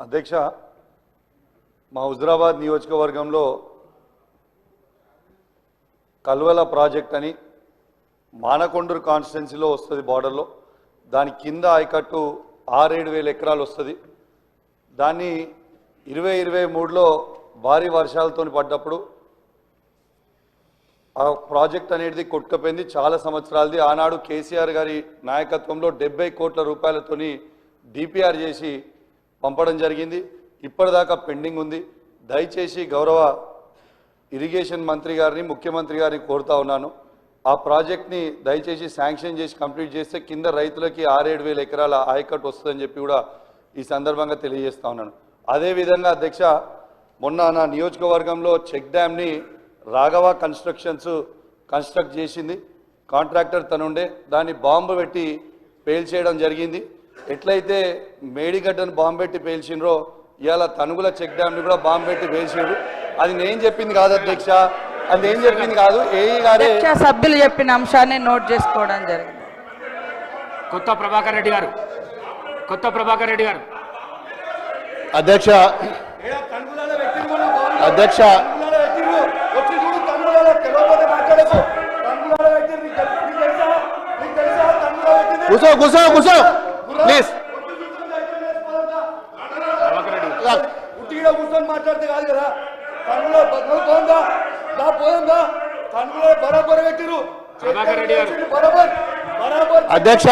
అధ్యక్ష, మా హుజరాబాద్ నియోజకవర్గంలో కల్వల ప్రాజెక్ట్ అని మానకొండూరు కాన్స్టిట్యున్సీలో వస్తుంది. బార్డర్లో దాని కింద ఆయకట్టు 6-7 ఎకరాలు వస్తుంది. దాన్ని 2023లో భారీ వర్షాలతో పడ్డప్పుడు ఆ ప్రాజెక్ట్ అనేది కొట్టుకుపోయింది. చాలా సంవత్సరాలది. ఆనాడు కేసీఆర్ గారి నాయకత్వంలో 70 కోట్ల రూపాయలతోని డిపిఆర్ చేసి పంపడం జరిగింది. ఇప్పటిదాకా పెండింగ్ ఉంది. దయచేసి గౌరవ ఇరిగేషన్ మంత్రి గారిని, ముఖ్యమంత్రి గారిని కోరుతా ఉన్నాను, ఆ ప్రాజెక్ట్ని దయచేసి శాంక్షన్ చేసి కంప్లీట్ చేస్తే కింద రైతులకి 6-7 ఎకరాల ఆయకట్టు వస్తుందని చెప్పి కూడా ఈ సందర్భంగా తెలియజేస్తా ఉన్నాను. అదేవిధంగా అధ్యక్ష, మొన్న నా నియోజకవర్గంలో చెక్ డ్యామ్ని రాఘవ కన్స్ట్రక్ట్ చేసింది. కాంట్రాక్టర్ తనుండే దాన్ని బాంబు పెట్టి పేల్చేయడం జరిగింది. ఎట్లయితే మేడిగడ్డను బాంబు పెట్టి పేల్చిండ్రో ఇవాళ తనుగుల చెక్ డ్యామ్ని కూడా బాంబు పెట్టి పేల్చిండ్రు. అది నేను చెప్పింది కాదు అధ్యక్ష, అది నేను చెప్పింది కాదు, ఏఈ గారే సభ్యులు చెప్పిన అంశాన్ని నోట్ చేసుకోవడం జరిగింది. కొత్త ప్రభాకర్ రెడ్డి గారు అధ్యక్ష అధ్యక్ష కూసో కూసో కూసో ప్లీజ్. కూర్చొని మాట్లాడితే కాదు కదా. పోయిందా బరాబర్ పెట్టిరు. అధ్యక్ష